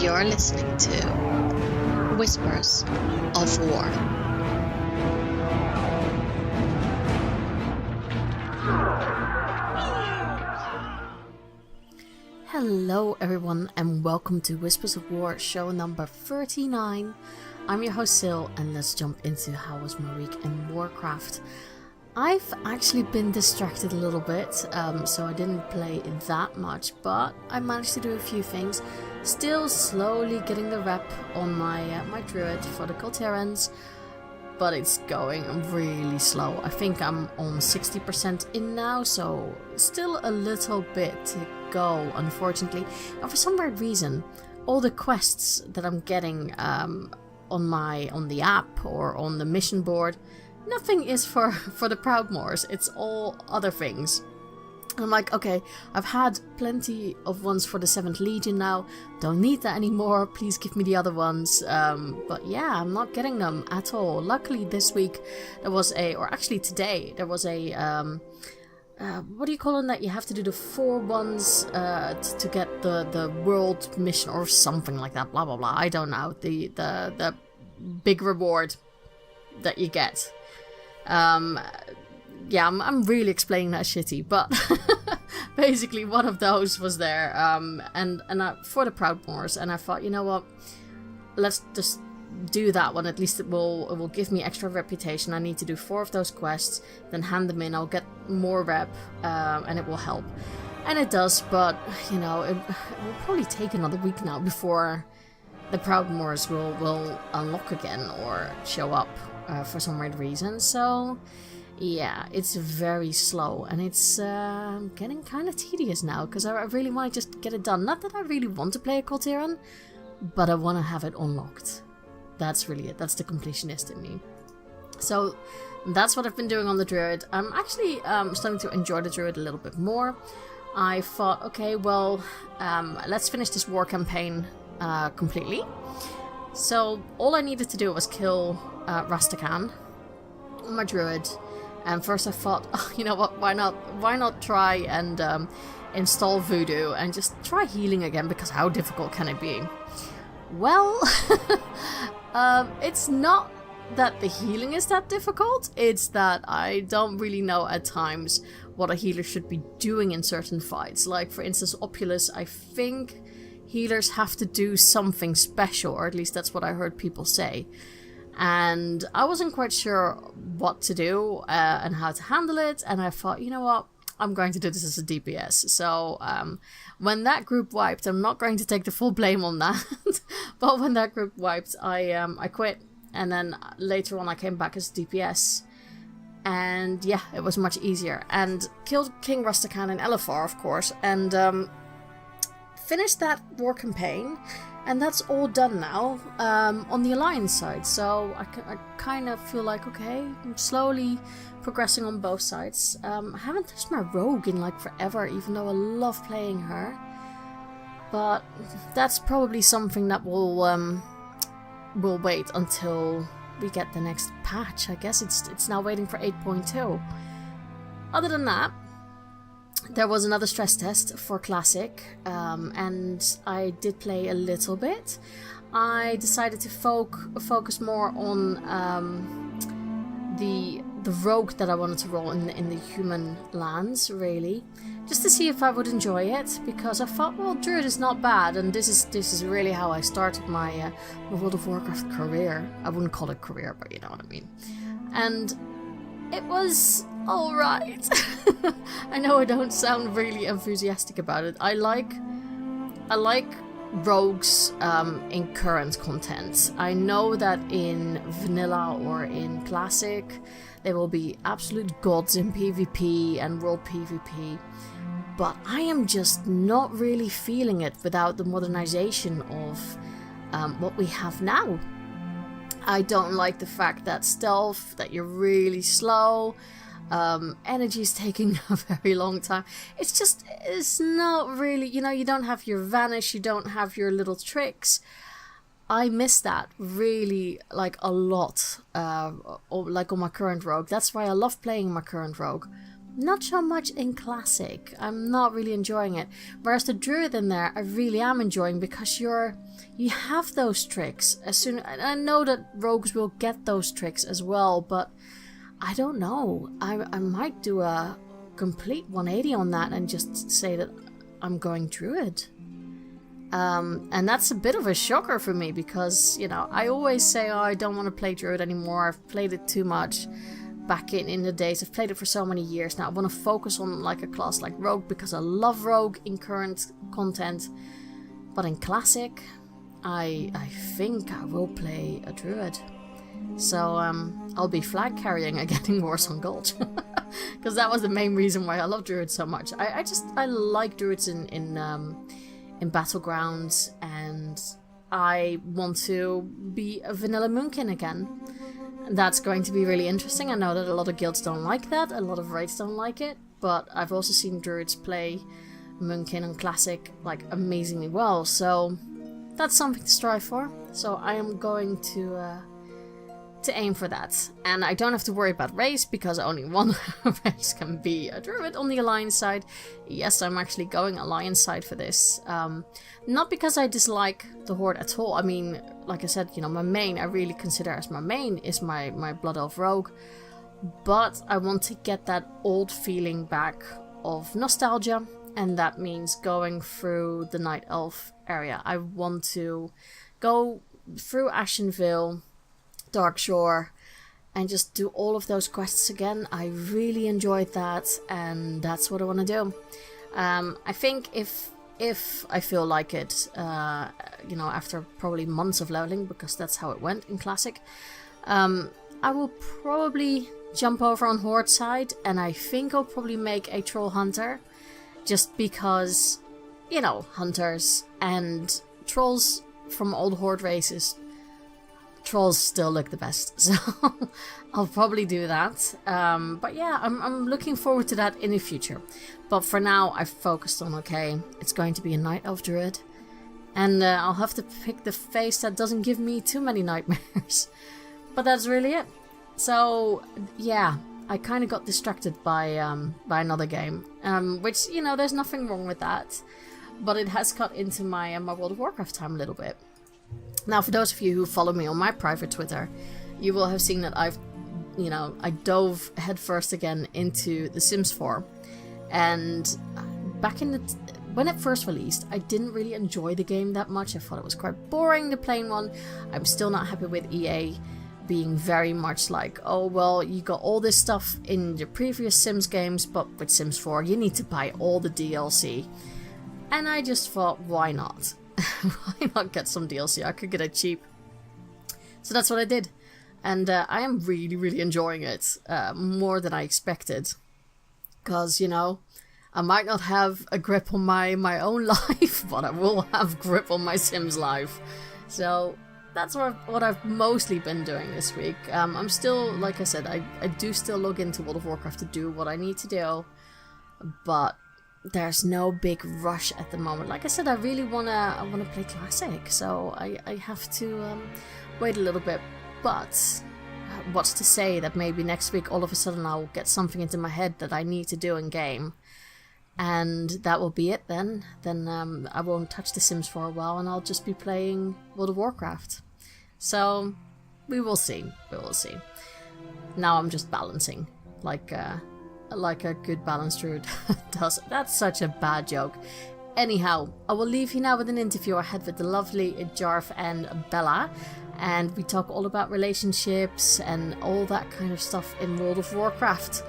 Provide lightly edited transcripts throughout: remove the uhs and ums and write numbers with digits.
You're listening to Whispers of War. Hello everyone and welcome to Whispers of War, show number 39. I'm your host Sil, and let's jump into how was my week in Warcraft. I've actually been distracted a little bit, so I didn't play that much, but I managed to do a few things. Still slowly getting the rep on my druid for the Colterans, but it's going really slow. I think I'm on 60% in now, so still a little bit to go, unfortunately. And for some weird reason, all the quests that I'm getting on the app or on the mission board, nothing is for the Proudmoors. It's all other things. And I'm like, okay, I've had plenty of ones for the 7th Legion now. Don't need that anymore. Please give me the other ones. But yeah, I'm not getting them at all. Luckily this week there was today there was a what do you call them, that you have to do the 4 ones to get the world mission or something like that, blah blah blah. I don't know, the big reward that you get. Yeah, I'm really explaining that shitty, but basically one of those was there, and for the Proudmoors, and I thought, you know what, let's just do that one. At least it will give me extra reputation. I need to do 4 of those quests, then hand them in. I'll get more rep, and it will help, and it does. But you know, it will probably take another week now before the Proudmoors will unlock again or show up for some weird reason. So yeah, it's very slow, and it's getting kind of tedious now, because I really want to just get it done. Not that I really want to play a Colteran, but I want to have it unlocked. That's really it. That's the completionist in me. So that's what I've been doing on the Druid. I'm actually starting to enjoy the Druid a little bit more. I thought, okay, well, let's finish this war campaign completely. So all I needed to do was kill Rastakhan, my Druid. And first I thought, oh, you know what, why not try and install Voodoo and just try healing again, because how difficult can it be? Well, it's not that the healing is that difficult, it's that I don't really know at times what a healer should be doing in certain fights. Like, for instance, Opulus, I think healers have to do something special, or at least that's what I heard people say. And I wasn't quite sure what to do and how to handle it, and I thought, you know what, I'm going to do this as a DPS. So when that group wiped, I'm not going to take the full blame on that, but when that group wiped, I quit, and then later on I came back as DPS, and yeah, it was much easier, and killed King Rastakhan and Elefar, of course, and finished that war campaign. And that's all done now on the Alliance side, so I kind of feel like, okay, I'm slowly progressing on both sides. I haven't touched my Rogue in like forever, even though I love playing her. But that's probably something that will wait until we get the next patch. I guess it's now waiting for 8.2. Other than that, there was another stress test for Classic, and I did play a little bit. I decided to focus more on the rogue that I wanted to roll in the human lands, really, just to see if I would enjoy it, because I thought, well, Druid is not bad, and this is really how I started my World of Warcraft career. I wouldn't call it career, but you know what I mean. And it was alright. I know I don't sound really enthusiastic about it. I like rogues in current content. I know that in vanilla or in classic they will be absolute gods in PvP and world PvP, but I am just not really feeling it without the modernization of what we have now. I don't like the fact that stealth, that you're really slow, energy is taking a very long time. It's not really, you don't have your vanish, you don't have your little tricks. I miss that really, a lot, like on my current rogue. That's why I love playing my current rogue. not so much in Classic. I'm not really enjoying it. Whereas the Druid in there, I really am enjoying, because you have those tricks. I know that rogues will get those tricks as well, but I don't know. I might do a complete 180 on that and just say that I'm going Druid. And that's a bit of a shocker for me, because, I always say, I don't want to play Druid anymore. I've played it too much back in the days. I've played it for so many years now. I want to focus on like a class like Rogue, because I love Rogue in current content. But in Classic, I think I will play a Druid. So I'll be flag carrying again in Warzone Gold. Because that was the main reason why I love Druids so much. I like Druids in Battlegrounds, and I want to be a vanilla Moonkin again. That's going to be really interesting. I know that a lot of guilds don't like that, a lot of raids don't like it, but I've also seen Druids play Moonkin and Classic like amazingly well, so that's something to strive for. So I am going to aim for that. And I don't have to worry about race, because only one race can be a Druid on the Alliance side. Yes, I'm actually going Alliance side for this. Not because I dislike the Horde at all. I mean, like I said, my main, I really consider as my main, is my Blood Elf Rogue. But I want to get that old feeling back of nostalgia, and that means going through the Night Elf area. I want to go through Ashenville, Darkshore, and just do all of those quests again. I really enjoyed that, and that's what I want to do. I think if I feel like it, after probably months of leveling, because that's how it went in Classic, I will probably jump over on Horde side, and I think I'll probably make a Troll Hunter, just because, hunters and trolls from old Horde races, trolls still look the best, so I'll probably do that. But yeah, I'm looking forward to that in the future. But for now, I've focused on, okay, it's going to be a Night Elf Druid, and I'll have to pick the face that doesn't give me too many nightmares. But that's really it. So yeah, I kind of got distracted by another game, which, there's nothing wrong with that, but it has cut into my World of Warcraft time a little bit. Now, for those of you who follow me on my private Twitter, you will have seen that I dove headfirst again into The Sims 4. And back in when it first released, I didn't really enjoy the game that much. I thought it was quite boring, the plain one. I'm still not happy with EA being very much like, oh, well, you got all this stuff in your previous Sims games, but with Sims 4, you need to buy all the DLC. And I just thought, why not? Why not get some DLC? I could get it cheap. So that's what I did. And I am really, really enjoying it. More than I expected. Because, I might not have a grip on my own life, but I will have grip on my Sims life. So that's what I've mostly been doing this week. I'm still, like I said, I do still log into World of Warcraft to do what I need to do. But there's no big rush at the moment. Like I said, I really wanna play Classic, so I have to wait a little bit. But what's to say that maybe next week all of a sudden I'll get something into my head that I need to do in game, and that will be it then. Then I won't touch The Sims for a while, and I'll just be playing World of Warcraft. So we will see. We will see. Now I'm just balancing like a good balanced druid does. That's such a bad joke. Anyhow, I will leave you now with an interview I had with the lovely Jarf and Bella, and we talk all about relationships and all that kind of stuff in World of Warcraft.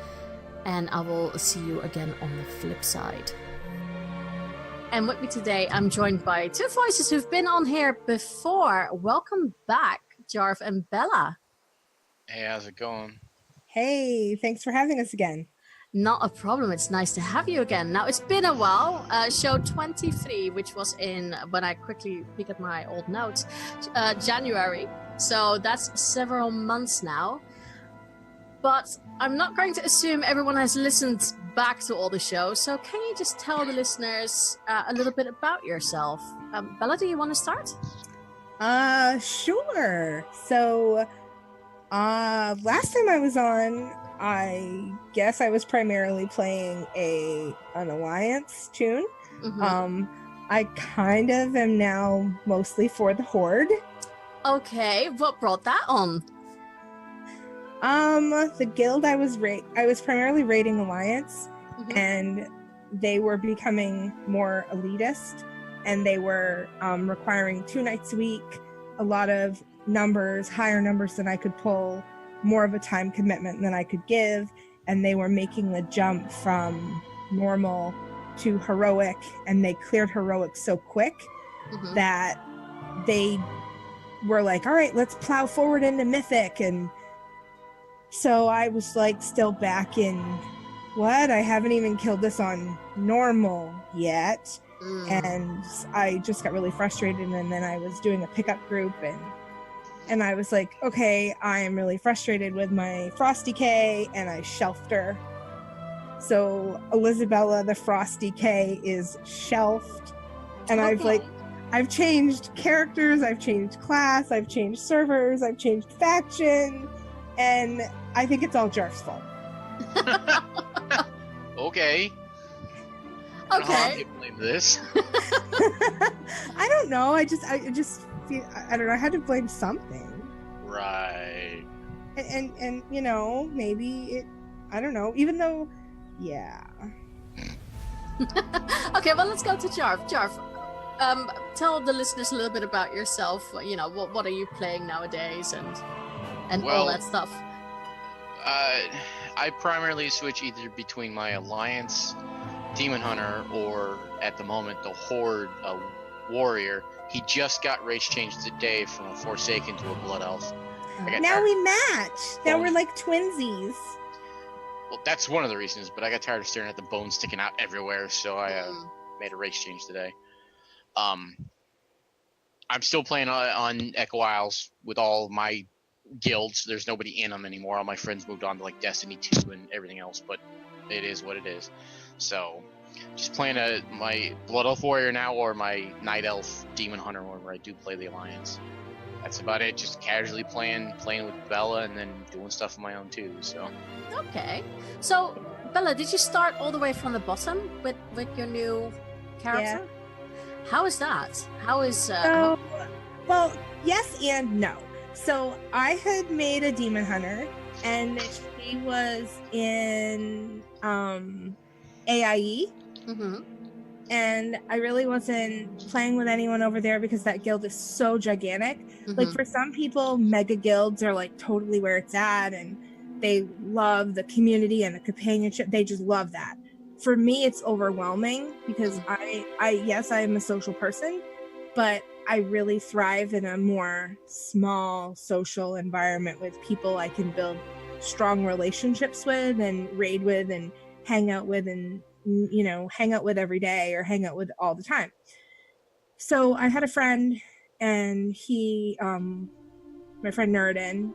And I will see you again on the flip side. And with me today, I'm joined by two voices who've been on here before. Welcome back, Jarf and Bella. Hey, how's it going? Hey, thanks for having us again. Not a problem. It's nice to have you again. Now, it's been a while. Show 23, which was in, when I quickly peek at my old notes, January. So that's several months now. But I'm not going to assume everyone has listened back to all the shows. So can you just tell the listeners a little bit about yourself? Bella, do you want to start? Sure. So, last time I was on, I guess I was primarily playing an alliance tune. Mhm. I kind of am now mostly for the horde. Okay, what brought that on? The guild I was primarily raiding alliance, Mhm. and they were becoming more elitist, and they were requiring 2 nights a week, a lot of numbers, higher numbers than I could pull, more of a time commitment than I could give, and they were making the jump from normal to heroic, and they cleared heroic so quick Mhm. that they were like, all right, let's plow forward into mythic. And so I was like still back in what? I haven't even killed this on normal yet. And I just got really frustrated, and then I was doing a pickup group, and I was like, okay, I am really frustrated with my Frosty K, and I shelved her. So Elizabella the Frosty K is shelved, and Okay. I've changed characters, I've changed class, I've changed servers, I've changed faction, and I think it's all Jarf's fault. Okay. I don't know how I'm Okay. gonna blame this. I don't know. I just feel, I don't know. I had to blame something, Right. and you know, maybe it. I don't know. Even though, yeah. Okay, well, let's go to Jarf. Jarf, tell the listeners a little bit about yourself. You know, what are you playing nowadays, and all Well, that stuff. I primarily switch either between my Alliance Demon Hunter or, at the moment, the Horde Warrior. He just got race changed today from a Forsaken to a Blood Elf. Now we match. Now Bones. we're like twinsies. Well, that's one of the reasons, but I got tired of staring at the bones sticking out everywhere, so I made a race change today. I'm still playing on Echo Isles with all my guilds. There's nobody in them anymore. All my friends moved on to like Destiny 2 and everything else, but it is what it is. So just playing my Blood Elf Warrior now, or my Night Elf Demon Hunter, where I do play the Alliance. That's about it. Just casually playing with Bella, and then doing stuff of my own too. So Okay. So, Bella, did you start all the way from the bottom with your new character? Yeah. How is that? How is Well, yes and no. So I had made a demon hunter, and she was in AIE. Mm-hmm. And I really wasn't playing with anyone over there because that guild is so gigantic. Mm-hmm. Like, for some people, mega guilds are like totally where it's at, and they love the community and the companionship. They just love that. For me, it's overwhelming because yes, I am a social person, but I really thrive in a more small social environment with people I can build strong relationships with and raid with and hang out with, and you know, hang out with every day or hang out with all the time. So I had a friend, and he my friend Nuridin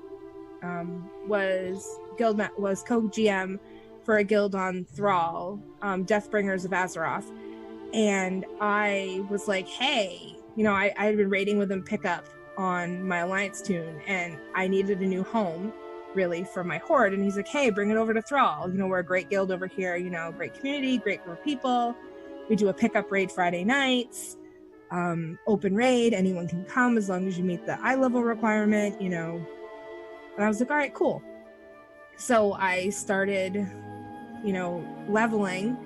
was co-GM for a guild on Thrall, Deathbringers of Azeroth, and I was like, hey, you know, I had been raiding with him pickup on my Alliance tune, and I needed a new home really for my horde. And he's like, hey, bring it over to Thrall. You know, we're a great guild over here, you know, great community, great group of people. We do a pickup raid Friday nights, open raid, anyone can come as long as you meet the eye level requirement, you know. And I was like, all right, cool. So I started, you know, leveling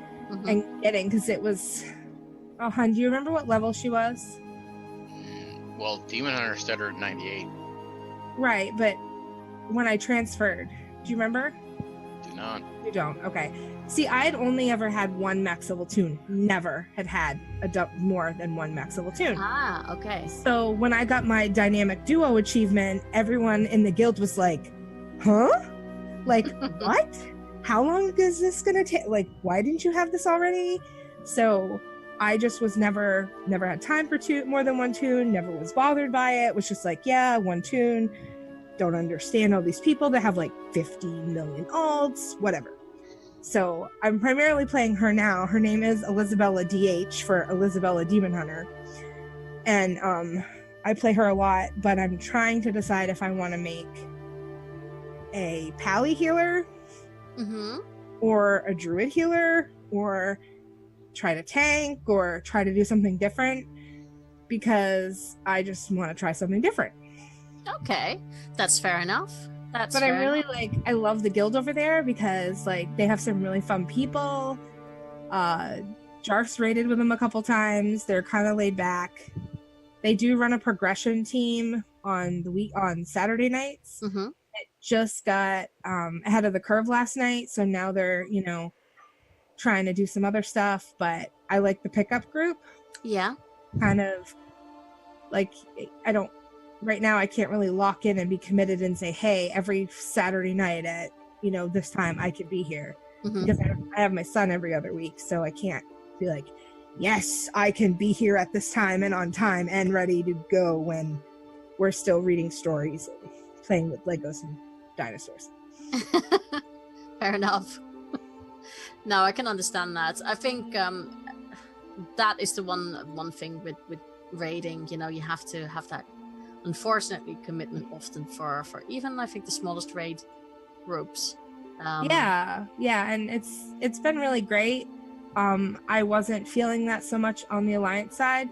and getting, because it was, oh, hun, do you remember what level she was? Well, Demon Hunter started at 98. Right, but when I transferred, do you remember? Do not. You don't. Okay. See, I had only ever had one max level tune. Never had more than one max level tune. Ah, okay. So when I got my dynamic duo achievement, everyone in the guild was like, huh? Like, what? How long is this gonna take? Like, why didn't you have this already? So I just was never had time for more than one tune, never was bothered by it. Was just like, yeah, one tune. Don't understand all these people that have like 50 million alts, whatever. So I'm primarily playing her now. Her name is Elizabella DH for Elizabella Demon Hunter. And I play her a lot, but I'm trying to decide if I want to make a pally healer or a druid healer, or try to tank, or try to do something different, because I just want to try something different. Okay, that's fair enough. But I really I love the guild over there because like they have some really fun people. Jarf's raided with them a couple times. They're kind of laid back. They do run a progression team on Saturday nights. It just got ahead of the curve last night, so now they're trying to do some other stuff. But I like the pickup group. Yeah. Kind of like right now I can't really lock in and be committed and say, hey, every Saturday night at this time I could be here, because I have my son every other week, so I can't be like, yes, I can be here at this time and on time and ready to go when we're still reading stories and playing with Legos and dinosaurs. Fair enough. No, I can understand that. I think that is the one thing with raiding. You have to have that, unfortunately, commitment often for even I think the smallest raid groups. Yeah, and it's been really great. I wasn't feeling that so much on the Alliance side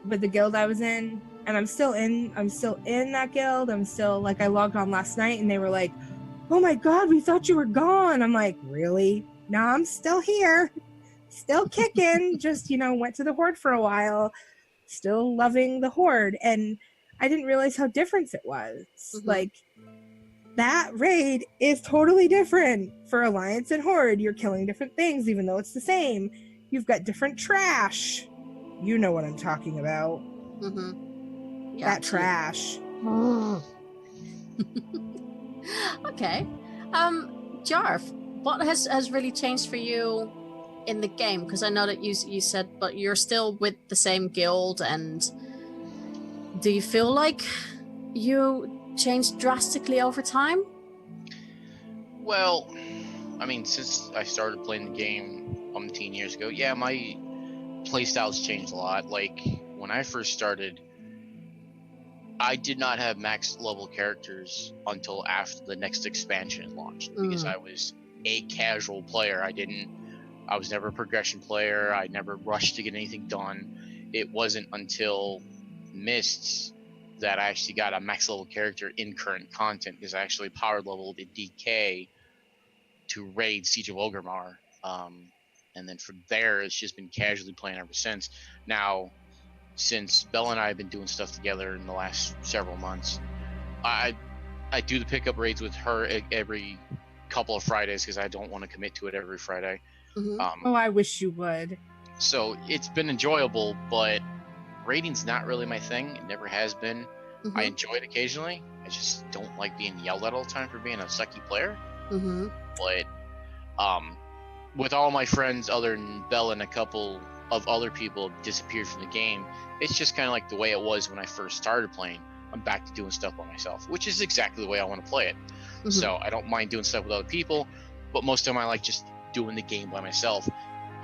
with the guild I was in, and I'm still in that guild. I'm still I logged on last night and they were like, oh my god, we thought you were gone. I'm like, really? No, I'm still here, still kicking. Just went to the Horde for a while, still loving the Horde, and I didn't realize how different it was. That raid is totally different for Alliance and Horde. You're killing different things, even though it's the same. You've got different trash. You know what I'm talking about. Yeah, that trash. Okay. Jarf, what has really changed for you in the game? Because I know that you said, but you're still with the same guild, and do you feel like you changed drastically over time? Well, I mean, since I started playing the game 10 years ago, yeah, my playstyle's changed a lot. Like, when I first started, I did not have max level characters until after the next expansion launched, because I was a casual player. I was never a progression player. I never rushed to get anything done. It wasn't until Mists that I actually got a max level character in current content, because I actually power leveled in DK to raid Siege of Orgrimmar. And then from there, it's just been casually playing ever since. Now, since Bella and I have been doing stuff together in the last several months, I do the pickup raids with her every couple of Fridays, because I don't want to commit to it every Friday. I wish you would. So it's been enjoyable, but raiding's not really my thing. It never has been. I enjoy it occasionally. I just don't like being yelled at all the time for being a sucky player. But with all my friends other than Bella and a couple of other people disappeared from the game, it's just kind of like the way it was when I first started playing. I'm back to doing stuff by myself, which is exactly the way I want to play it. So I don't mind doing stuff with other people, but most of the time I like just doing the game by myself.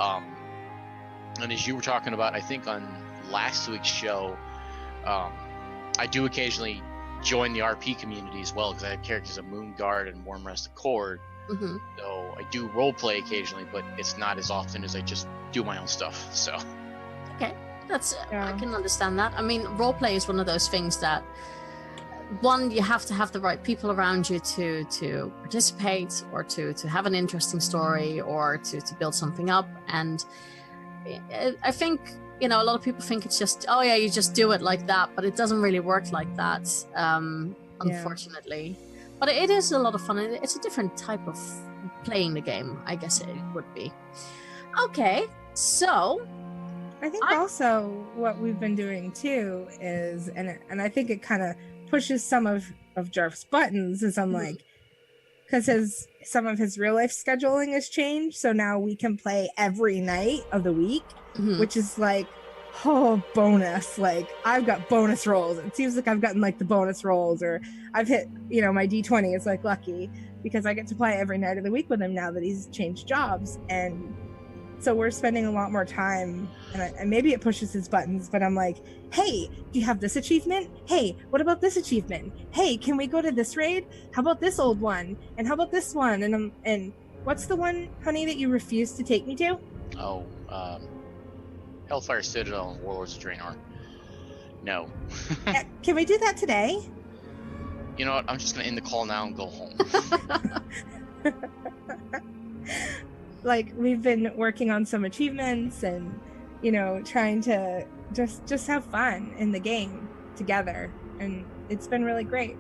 And as you were talking about, I think on last week's show, I do occasionally join the RP community as well, because I have characters of Moonguard and Warmrest Accord. So I do roleplay occasionally, but it's not as often as I just do my own stuff. So okay, I can understand that. I mean, roleplay is one of those things that, one, you have to have the right people around you to participate, or to have an interesting story, or to build something up. And I think, a lot of people think it's just, oh yeah, you just do it like that, but it doesn't really work like that, unfortunately. But it is a lot of fun, and it's a different type of playing the game, I guess it would be. Okay, so I think also what we've been doing too is, and I think it kind of pushes some of Jarf's buttons, is I'm like, because some of his real life scheduling has changed, so now we can play every night of the week, which is like, bonus. Like, I've got bonus rolls. It seems like I've gotten like the bonus rolls, or I've hit my D20 is like lucky, because I get to play every night of the week with him now that he's changed jobs. And so we're spending a lot more time, and maybe it pushes his buttons, but I'm like, hey, do you have this achievement? Hey, what about this achievement? Hey, can we go to this raid? How about this old one? And how about this one? And What's the one, honey, that you refuse to take me to? Oh, Hellfire Citadel and Warlords of Draenor. No. Can we do that today? You know what? I'm just gonna end the call now and go home. Like, we've been working on some achievements and, you know, trying to just have fun in the game together, and it's been really great.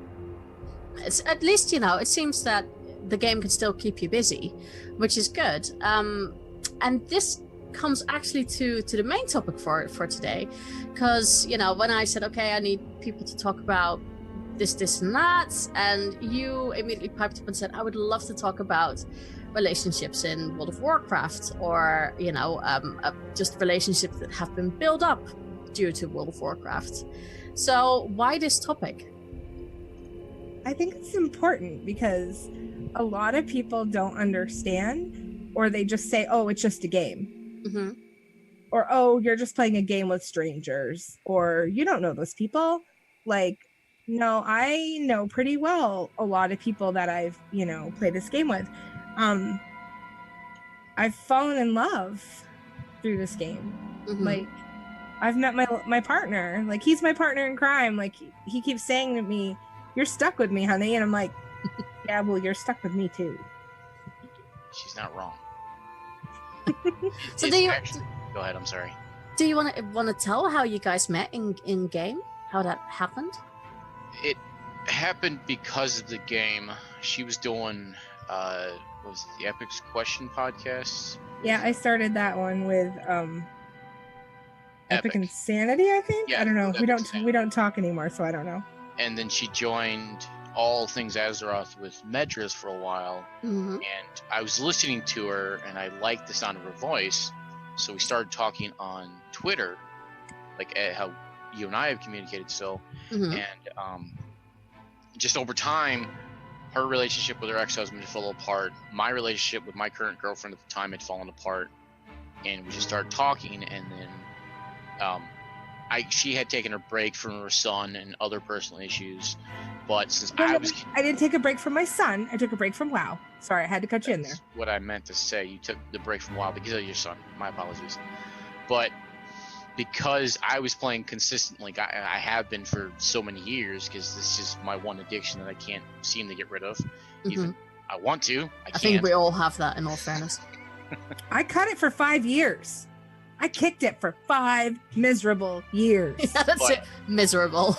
It's, at least, you know, it seems that the game can still keep you busy, which is good. And this comes actually to the main topic for today, because, you know, when I said, okay, I need people to talk about this and that, and you immediately piped up and said, I would love to talk about relationships in World of Warcraft, or, you know, just relationships that have been built up due to World of Warcraft. So why this topic? I think it's important because a lot of people don't understand, or they just say, oh, it's just a game. Mm-hmm. Or, oh, you're just playing a game with strangers, or you don't know those people. Like, no, I know pretty well a lot of people that I've, you know, played this game with. I've fallen in love through this game. Mm-hmm. Like, I've met my partner. Like, he's my partner in crime. Like, he keeps saying to me, you're stuck with me, honey. And I'm like, yeah, well, you're stuck with me too. She's not wrong. So do you go ahead, I'm sorry. Do you want to tell how you guys met in game? How that happened? It happened because of the game. She was doing what was it, the Epic's Question podcast? Yeah, I started that one with Epic Insanity, I think. Yeah, I don't know. Epic We don't talk anymore, so I don't know. And then she joined All Things Azeroth with Medras for a while. Mm-hmm. And I was listening to her, and I liked the sound of her voice. So we started talking on Twitter, like how you and I have communicated. So, Mm-hmm. and just over time, her relationship with her ex-husband fell apart. My relationship with my current girlfriend at the time had fallen apart, and we just started talking. And then, she had taken a break from her son and other personal issues, but since I didn't take a break from my son. I took a break from WoW. Sorry, I had to cut you in there. What I meant to say, you took the break from WoW because of your son. My apologies. But because I was playing consistently, I have been for so many years, because this is my one addiction that I can't seem to get rid of. Mm-hmm. Even I want to, I can't. think we all have that, in all fairness. I cut it for 5 years. I kicked it for 5 miserable years. Yeah, that's it. Miserable.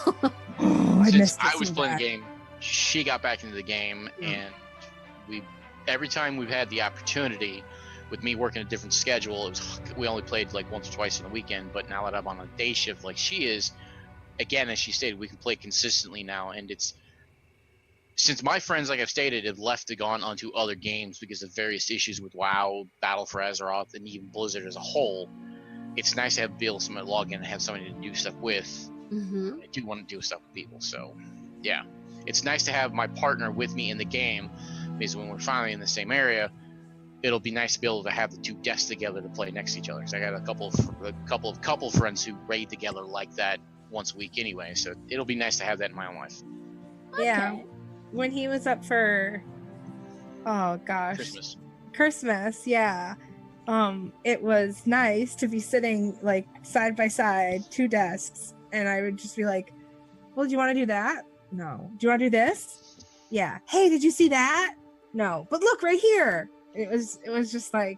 Oh, I Since missed it I was so playing bad. the game, she got back into the game, and every time we've had the opportunity, with me working a different schedule, we only played like once or twice on the weekend. But now that I'm on a day shift like she is, again, as she stated, we can play consistently now. And it's, since my friends, like I've stated, have left and gone onto other games because of various issues with WoW, Battle for Azeroth, and even Blizzard as a whole, it's nice to be able to log in and have somebody to do stuff with. Mm-hmm. I do want to do stuff with people, so yeah, it's nice to have my partner with me in the game, because when we're finally in the same area, it'll be nice to be able to have the two desks together to play next to each other. Because I got a couple of friends who raid together like that once a week anyway, so it'll be nice to have that in my own life. Yeah, Okay. when he was up for, oh gosh, Christmas, yeah. It was nice to be sitting like side by side, 2 desks, and I would just be like, well, do you want to do that? No. Do you want to do this? Yeah. Hey, did you see that? No. But look right here. It was just like,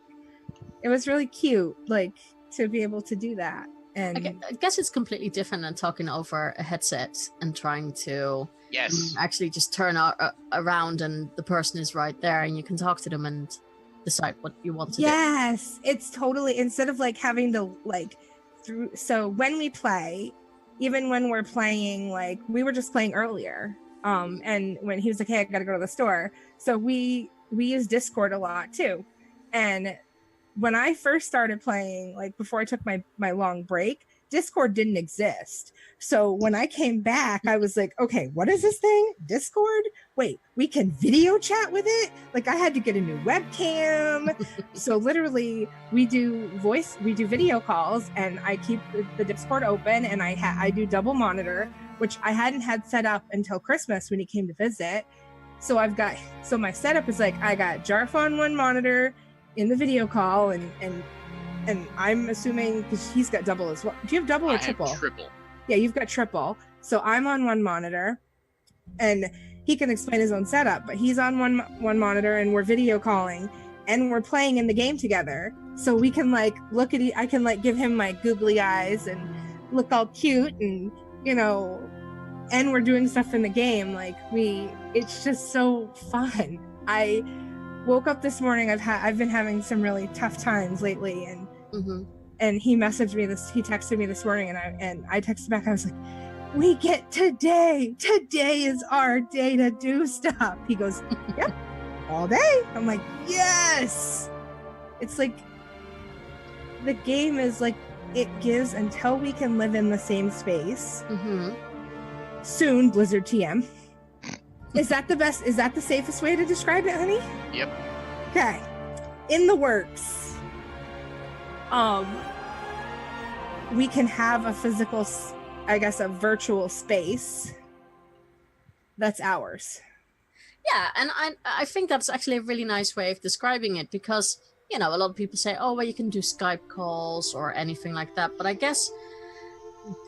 it was really cute, like, to be able to do that. And I guess it's completely different than talking over a headset and trying to actually just turn around and the person is right there and you can talk to them and decide what you want to do. yes, it's totally, instead of like having to like through. So when we play, even when we're playing, like we were just playing earlier, and when he was like, hey, I gotta go to the store, so we use Discord a lot too. And when I first started playing, like before I took my long break, Discord didn't exist. So when I came back, I was like, okay, what is this thing? Discord? Wait, we can video chat with it? Like I had to get a new webcam. So literally we do video calls, and I keep the Discord open, and I do double monitor, which I hadn't had set up until Christmas when he came to visit. So my setup is like, I got Jarf on one monitor in the video call, and I'm assuming because he's got double as well. Do you have double or triple? I have triple. Yeah, you've got triple. So I'm on one monitor, and he can explain his own setup, but he's on one monitor, and we're video calling, and we're playing in the game together. So we can like look at I can like give him my googly eyes and look all cute, and you know, and we're doing stuff in the game. Like it's just so fun. I woke up this morning. I've been having some really tough times lately, and and he texted me this morning, and I texted back. I was like, we get today is our day to do stuff. He goes, yep, all day. I'm like, yes. It's like the game is like, it gives until we can live in the same space. Soon, Blizzard TM. Is that the safest way to describe it, honey? Yep. Okay. In the works. We can have a physical, I guess, a virtual space that's ours. Yeah, and I think that's actually a really nice way of describing it, because, you know, a lot of people say, oh, well, you can do Skype calls or anything like that. But I guess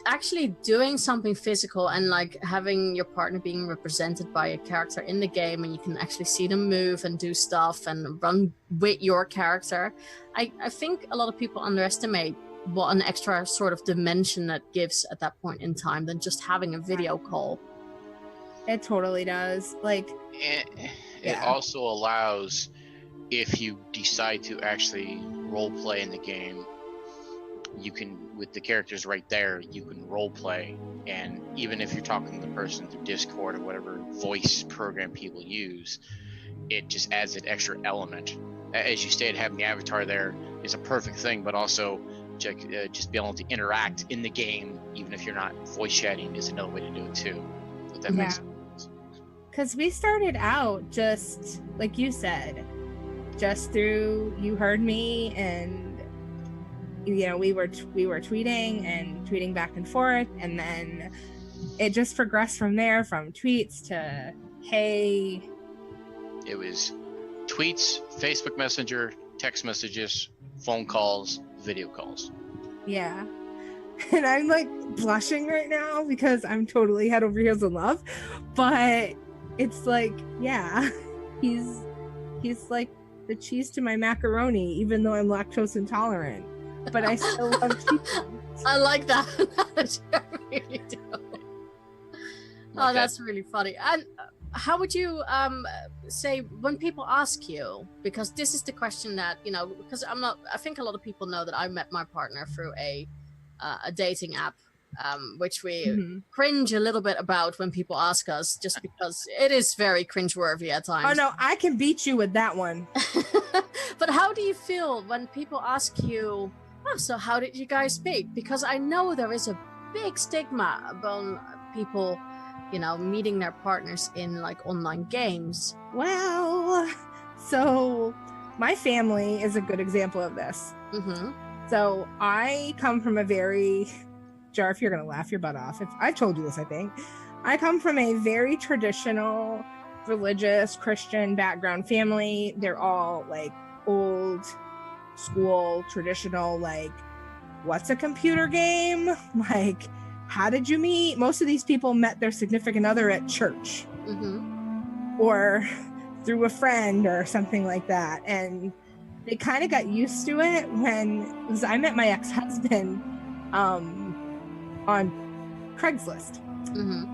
actually doing something physical and like having your partner being represented by a character in the game, and you can actually see them move and do stuff and run with your character. I think a lot of people underestimate what an extra sort of dimension that gives at that point in time than just having a video call. It totally does. Like, it also allows, if you decide to actually role play in the game, you can, with the characters right there, you can role play. And even if you're talking to the person through Discord or whatever voice program people use, it just adds an extra element. As you stated, having the avatar there is a perfect thing, but also just being able to interact in the game, even if you're not voice chatting, is another way to do it too. If that makes sense. Because we started out just like you said, just through, you heard me, and you know, we were tweeting back and forth, and then it just progressed from there, from tweets to hey. It was tweets, Facebook Messenger, text messages, phone calls, video calls. Yeah. And I'm like blushing right now because I'm totally head over heels in love. But it's like, yeah, he's like the cheese to my macaroni, even though I'm lactose intolerant. But I still love cheese. I like that. I really do. Oh, that's really funny. And how would you say when people ask you, because this is the question that, you know, because I think a lot of people know that I met my partner through a dating app, which we cringe a little bit about when people ask us, just because it is very cringeworthy at times. Oh no, I can beat you with that one. But how do you feel when people ask you, oh, so how did you guys meet? Because I know there is a big stigma about people, you know, meeting their partners in like online games. Well, so my family is a good example of this. So I come from a very, Jarf, you're gonna laugh your butt off. I've told you this, I think. I come from a very traditional, religious, Christian background family. They're all like old school, traditional, like, what's a computer game? Like, how did you meet? Most of these people met their significant other at church or through a friend or something like that. And they kind of got used to it because I met my ex-husband on Craigslist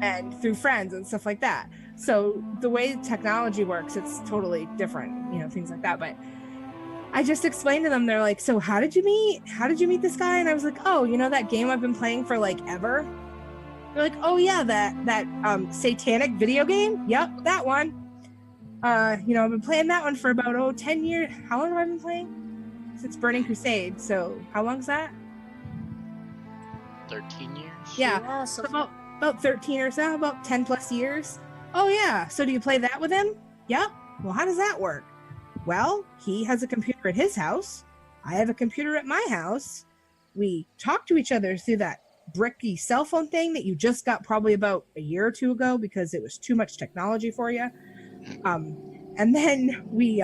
and through friends and stuff like that. So the way technology works, it's totally different, you know, things like that. But I just explained to them, they're like, so how did you meet this guy? And I was like, oh, you know that game I've been playing for like ever? They're like, oh yeah, that satanic video game? Yep, that one. You know, I've been playing that one for about 10 years. How long have I been playing? Since Burning Crusade. So how long's that? 13 years? Yeah, so about 13 or so, about 10 plus years. Oh yeah, so do you play that with him? Yep. Well, how does that work? Well, he has a computer at his house. I have a computer at my house. We talk to each other through that bricky cell phone thing that you just got probably about a year or two ago because it was too much technology for you. And then we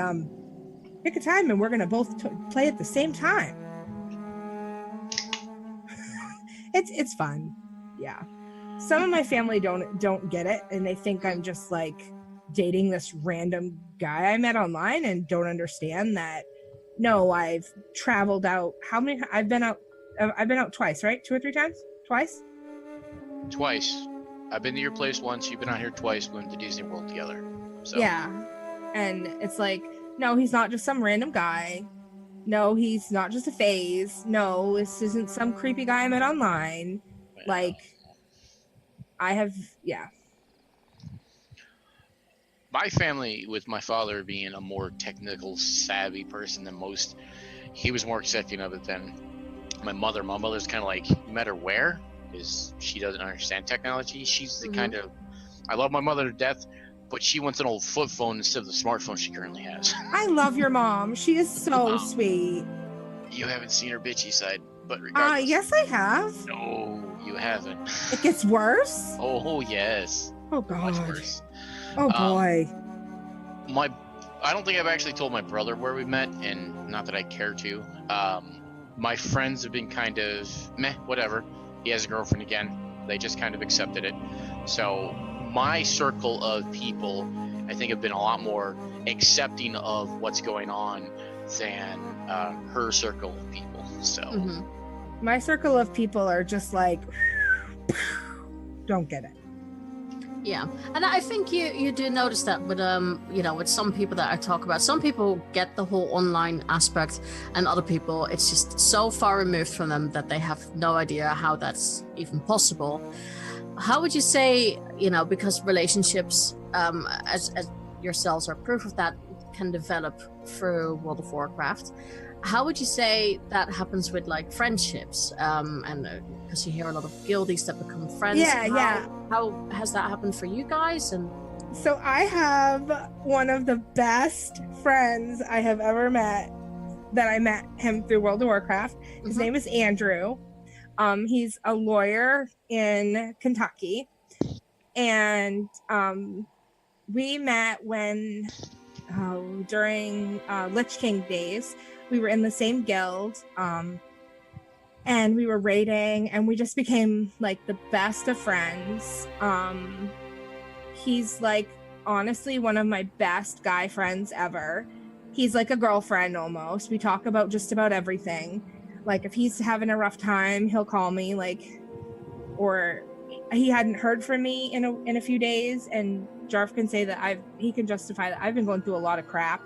pick a time and we're gonna both play at the same time. It's fun. Yeah. Some of my family don't get it, and they think I'm just like dating this random guy I met online and don't understand that. No, I've traveled out. How many? I've been out twice, right? 2 or 3 times? Twice? Twice. I've been to your place once. You've been out here twice. We went to Disney World together. So. Yeah. And it's like, no, he's not just some random guy. No, he's not just a phase. No, this isn't some creepy guy I met online. Well, Like, I have, yeah. my family, with my father being a more technical savvy person than most, he was more accepting of it than my mother. My mother's kind of like, you met her where? Because she doesn't understand technology. She's the kind of, I love my mother to death, but she wants an old flip phone instead of the smartphone she currently has. I love your mom. She is so sweet. You haven't seen her bitchy side, but regardless. Yes, I have. No, you haven't. It gets worse? Oh, yes. Oh, God. Much worse. Oh, boy. I don't think I've actually told my brother where we met, and not that I care to. My friends have been kind of meh, whatever. He has a girlfriend again. They just kind of accepted it. So my circle of people, I think, have been a lot more accepting of what's going on than her circle of people. So my circle of people are just like, don't get it. Yeah, and I think you do notice that with with some people that I talk about. Some people get the whole online aspect, and other people it's just so far removed from them that they have no idea how that's even possible. How would you say, because relationships, as yourselves are proof of that, can develop through World of Warcraft? How would you say that happens with like friendships? And because you hear a lot of guildies that become friends. Yeah. How has that happened for you guys? And so I have one of the best friends I have ever met. That I met him through World of Warcraft. His name is Andrew. He's a lawyer in Kentucky, and we met when during Lich King days. We were in the same guild, and we were raiding, and we just became like the best of friends. He's like honestly one of my best guy friends ever. He's like a girlfriend almost. We talk about just about everything. Like if he's having a rough time, he'll call me, or he hadn't heard from me in a few days, and Jarf can say that he can justify that I've been going through a lot of crap,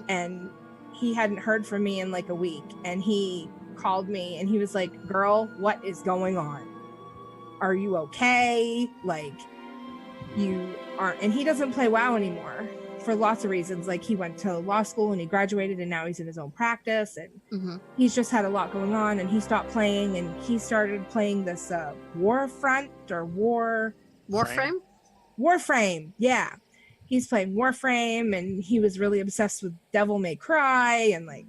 and he hadn't heard from me in like a week, and he called me and he was like, girl, what is going on? Are you okay? Like, you aren't. And he doesn't play WoW anymore for lots of reasons. Like, he went to law school and he graduated, and now he's in his own practice, and he's just had a lot going on, and he stopped playing, and he started playing this Warframe. Yeah, he's playing Warframe, and he was really obsessed with Devil May Cry, and like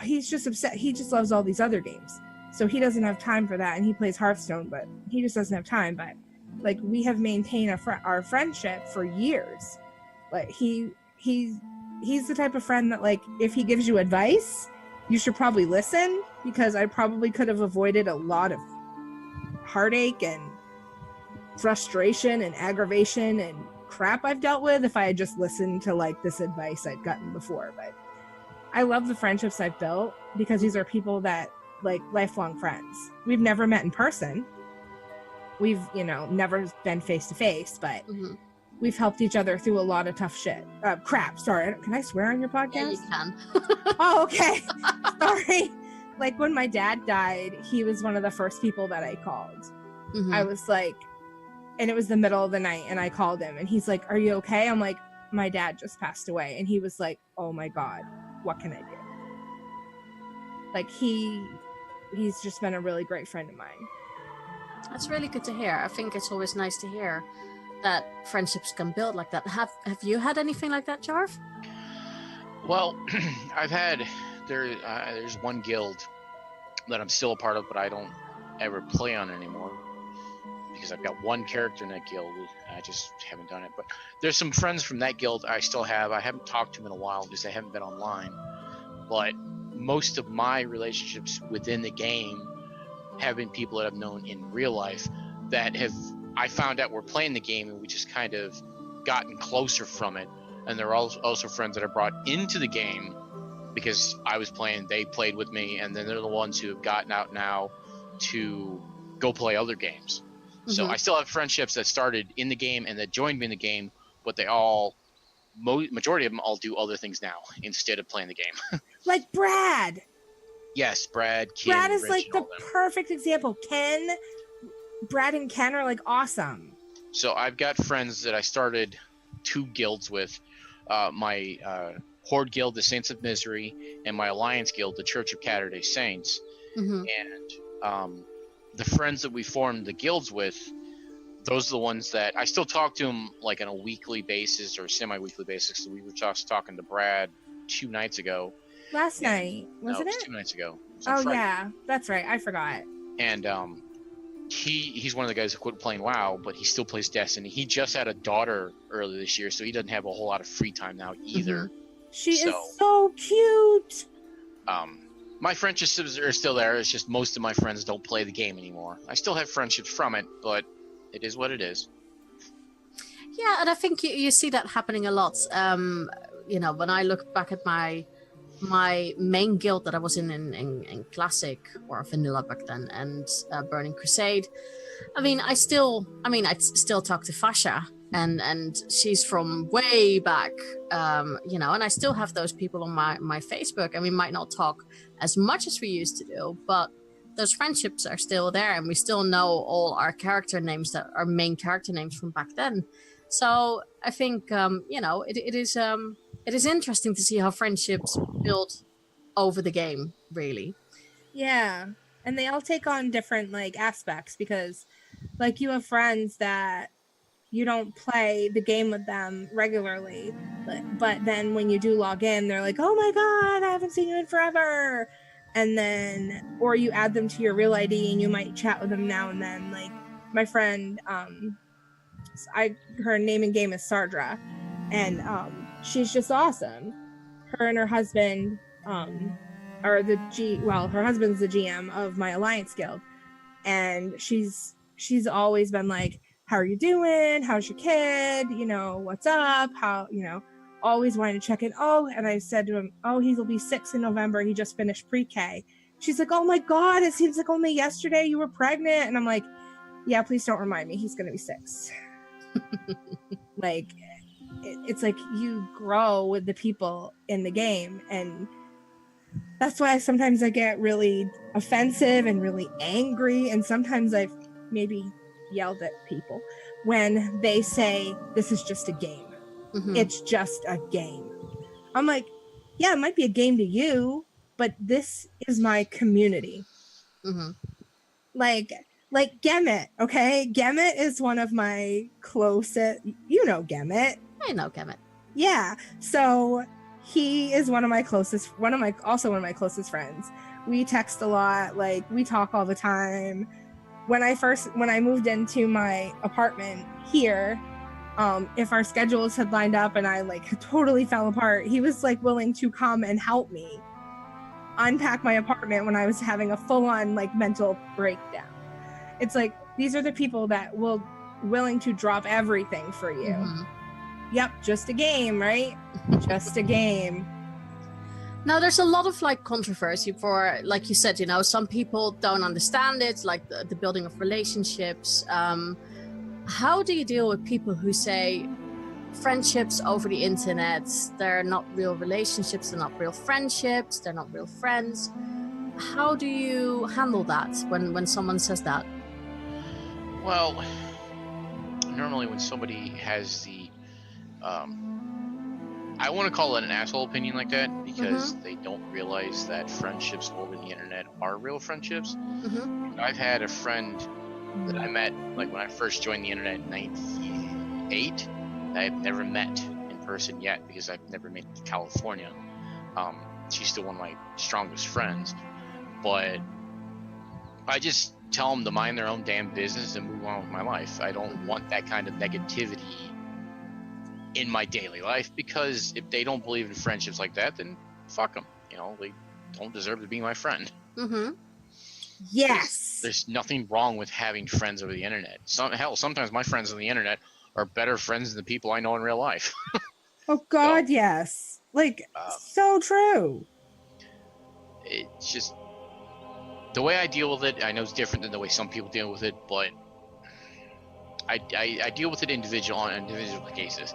he's just upset. He just loves all these other games, so he doesn't have time for that. And he plays Hearthstone, but he just doesn't have time. But like, we have maintained our friendship for years. Like, he's the type of friend that, like, if he gives you advice, you should probably listen, because I probably could have avoided a lot of heartache and frustration and aggravation and crap I've dealt with if I had just listened to like this advice I'd gotten before. But I love the friendships I've built, because these are people that, like, lifelong friends. We've never met in person. We've, never been face to face, but we've helped each other through a lot of tough shit. Crap. Sorry. Can I swear on your podcast? Yeah, you can. Oh, okay. Sorry. Like, when my dad died, he was one of the first people that I called. I was like, and it was the middle of the night, and I called him, and he's like, are you okay? I'm like, my dad just passed away. And he was like, oh my God, what can I do? Like, he's just been a really great friend of mine. That's really good to hear. I think it's always nice to hear that friendships can build like that. Have you had anything like that, Jarf? Well, I've had, there's one guild that I'm still a part of, but I don't ever play on anymore. because I've got one character in that guild. I just haven't done it. But there's some friends from that guild I still have. I haven't talked to them in a while because they haven't been online. But most of my relationships within the game have been people that I've known in real life that I found out were playing the game, and we just kind of gotten closer from it. And they're also friends that I brought into the game because I was playing, they played with me, and then they're the ones who have gotten out now to go play other games. So I still have friendships that started in the game and that joined me in the game, but they all, majority of them all do other things now instead of playing the game. Like Brad. Yes, Brad, Ken, Brad is Rich, like and the all them. perfect example. Brad and Ken are like awesome. So I've got friends that I started 2 guilds with. My Horde Guild, the Saints of Misery, and my Alliance Guild, the Church of Catterday Saints. Mm-hmm. And the friends that we formed the guilds with, those are the ones that I still talk to them like on a weekly basis or semi-weekly basis. So we were just talking to Brad 2 nights ago. Last night, wasn't it was it? 2 nights ago. It was on Oh Friday. yeah, that's right. I forgot. And he's one of the guys who quit playing WoW, but he still plays Destiny. He just had a daughter earlier this year, so he doesn't have a whole lot of free time now either. She is so cute. My friendships are still there. It's just most of my friends don't play the game anymore. I still have friendships from it, but it is what it is. Yeah, and I think you see that happening a lot. When I look back at my main guild that I was in Classic or Vanilla back then, and Burning Crusade, I still talk to Fasha, and she's from way back, and I still have those people on my Facebook, and we might not talk as much as we used to do, but those friendships are still there, and we still know all our character names, that our main character names from back then. So I think it is interesting to see how friendships build over the game, really. Yeah, and they all take on different like aspects, because like you have friends that you don't play the game with them regularly, but then when you do log in, they're like, oh my god, I haven't seen you in forever. And then, or you add them to your real ID and you might chat with them now and then. Like my friend, her name in game is Sardra, and she's just awesome. Her and her husband are her husband's the GM of my Alliance Guild, and she's always been like, how are you doing? How's your kid? What's up? How, always wanting to check in. Oh, and I said to him, oh, he'll be 6 in November. He just finished pre-K. She's like, oh my God, it seems like only yesterday you were pregnant. And I'm like, yeah, please don't remind me. He's going to be 6. Like, it's like you grow with the people in the game. And that's why sometimes I get really offensive and really angry. And sometimes I've maybe yelled at people when they say, this is just a game. Mm-hmm. It's just a game. I'm like, yeah, it might be a game to you, but this is my community. Mm-hmm. Like Gemmet, okay? Gemmet is one of my closest, Gemmet. I know Gemmet. Yeah. So he is one of my closest friends. We text a lot, like we talk all the time. When I moved into my apartment here, if our schedules had lined up and I like totally fell apart, he was like willing to come and help me unpack my apartment when I was having a full-on like mental breakdown. It's like, these are the people that willing to drop everything for you. Mm-hmm. Yep, just a game, right? Just a game. Now, there's a lot of like controversy for, like you said, some people don't understand it, like the building of relationships. How do you deal with people who say friendships over the internet, they're not real relationships, they're not real friendships, they're not real friends? How do you handle that when someone says that? Well, normally when somebody has the I want to call it an asshole opinion like that, because they don't realize that friendships over the internet are real friendships. Mm-hmm. I've had a friend that I met like when I first joined the internet in 98 that I've never met in person yet, because I've never made it to California. She's still one of my strongest friends, but I just tell them to mind their own damn business and move on with my life. I don't want that kind of negativity in my daily life, because if they don't believe in friendships like that, then fuck them. You know, they don't deserve to be my friend. Mm-hmm. Yes. There's nothing wrong with having friends over the internet. Sometimes my friends on the internet are better friends than the people I know in real life. Oh God, yes. Like, so true. It's just the way I deal with it. I know it's different than the way some people deal with it, but I deal with it on individual cases.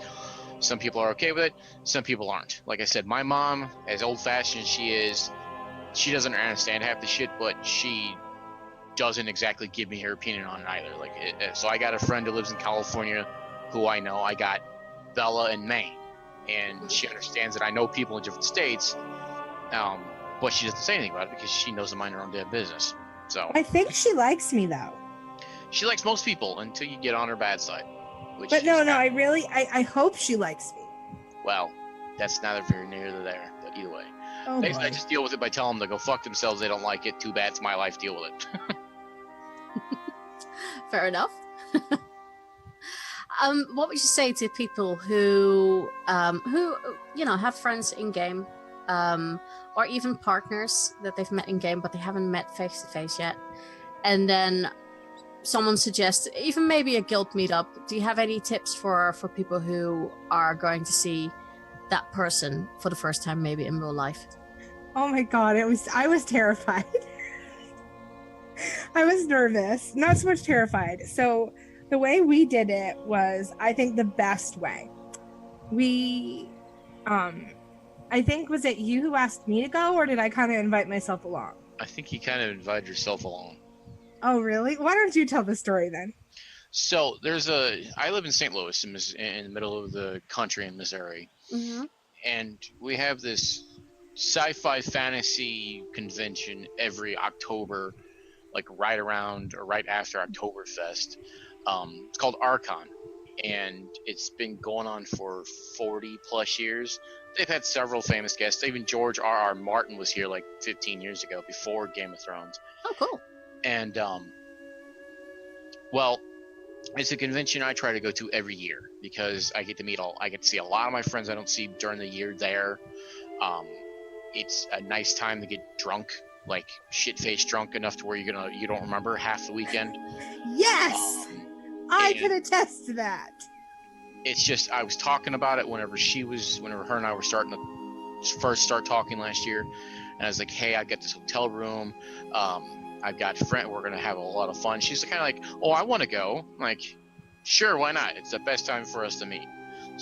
Some people are okay with it, some people aren't. Like I said, my mom, as old-fashioned as she is, she doesn't understand half the shit, but she doesn't exactly give me her opinion on it either. So I got a friend who lives in California who I know. I got Bella in Maine, and she understands that I know people in different states, but she doesn't say anything about it because she knows to mind her own damn business. So I think she likes me though. she likes most people until you get on her bad side. But no, I hope she likes me. Well, that's neither here nor there, but either way. Oh, I just deal with it by telling them to go fuck themselves. They don't like it. Too bad. It's my life. Deal with it. Fair enough. What would you say to people who have friends in game, or even partners that they've met in game but they haven't met face to face yet, and then someone suggests even maybe a guild meetup? Do you have any tips for people who are going to see that person for the first time, maybe in real life? Oh my God, I was terrified. I was nervous, not so much terrified. So the way we did it was, I think, the best way. We, I think, was it you who asked me to go, or did I kind of invite myself along? I think you kind of invited yourself along. Oh, really? Why don't you tell the story then? So I live in St. Louis, in the middle of the country in Missouri. Mm-hmm. And we have this sci-fi fantasy convention every October, like right around or right after Oktoberfest. It's called Archon, and it's been going on for 40 plus years. They've had several famous guests. Even George R.R. Martin was here like 15 years ago, before Game of Thrones. Oh, cool. And well, it's a convention I try to go to every year because I get to see a lot of my friends I don't see during the year there. It's a nice time to get drunk, like shit-faced drunk enough to where you don't remember half the weekend. Yes, I can attest to that. It's just, I was talking about it whenever her and I were starting to first start talking last year, and I was like, hey, I got this hotel room. I've got a friend. We're gonna have a lot of fun. She's kind of like, oh, I want to go. I'm like, sure, why not? It's the best time for us to meet.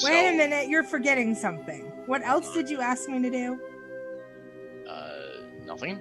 Wait a minute, you're forgetting something. What else did you ask me to do? Nothing.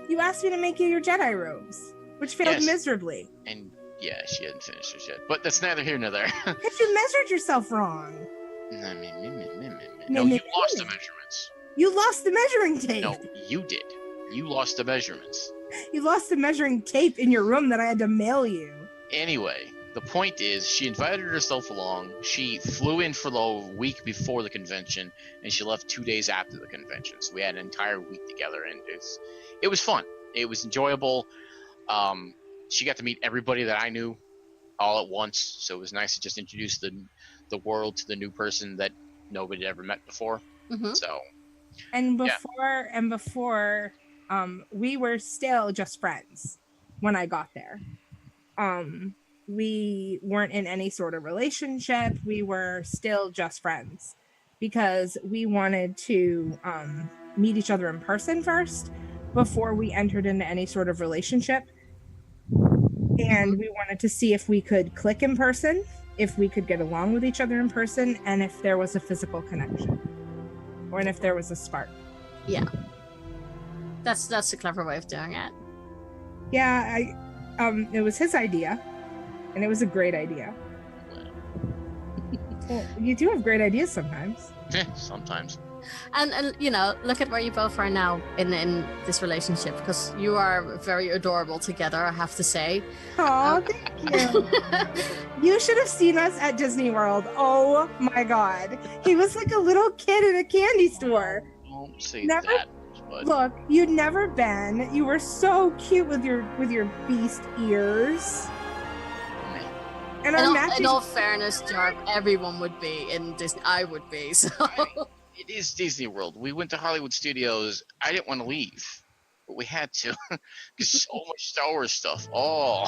You asked me to make you your Jedi robes, which failed miserably. And yeah, she hadn't finished it yet. But that's neither here nor there. Because you measured yourself wrong. No, you lost the measurements. You lost the measuring tape. No, you did. You lost the measurements. You lost the measuring tape in your room that I had to mail you. Anyway, the point is, she invited herself along. She flew in for the week before the convention, and she left 2 days after the convention. So we had an entire week together, and it was fun. It was enjoyable. She got to meet everybody that I knew all at once, so it was nice to just introduce the world to the new person that nobody had ever met before. Mm-hmm. So, and before, we were still just friends when I got there. We weren't in any sort of relationship. We were still just friends because we wanted to meet each other in person first before we entered into any sort of relationship. And we wanted to see if we could click in person, if we could get along with each other in person, and if there was a physical connection, or if there was a spark. Yeah, that's a clever way of doing it. Yeah, it was his idea, and it was a great idea. Well, you do have great ideas sometimes. Sometimes. And look at where you both are now in this relationship, because you are very adorable together, I have to say. Oh, thank you. You should have seen us at Disney World. Oh my God, he was like a little kid in a candy store. Don't say that. But Look, you'd never been. You were so cute with your beast ears. meh. And our In matching. all fairness, Jarf, everyone would be in Disney. I would be, so. It is Disney World. We went to Hollywood Studios. I didn't want to leave, but we had to because so much Star Wars stuff. Oh,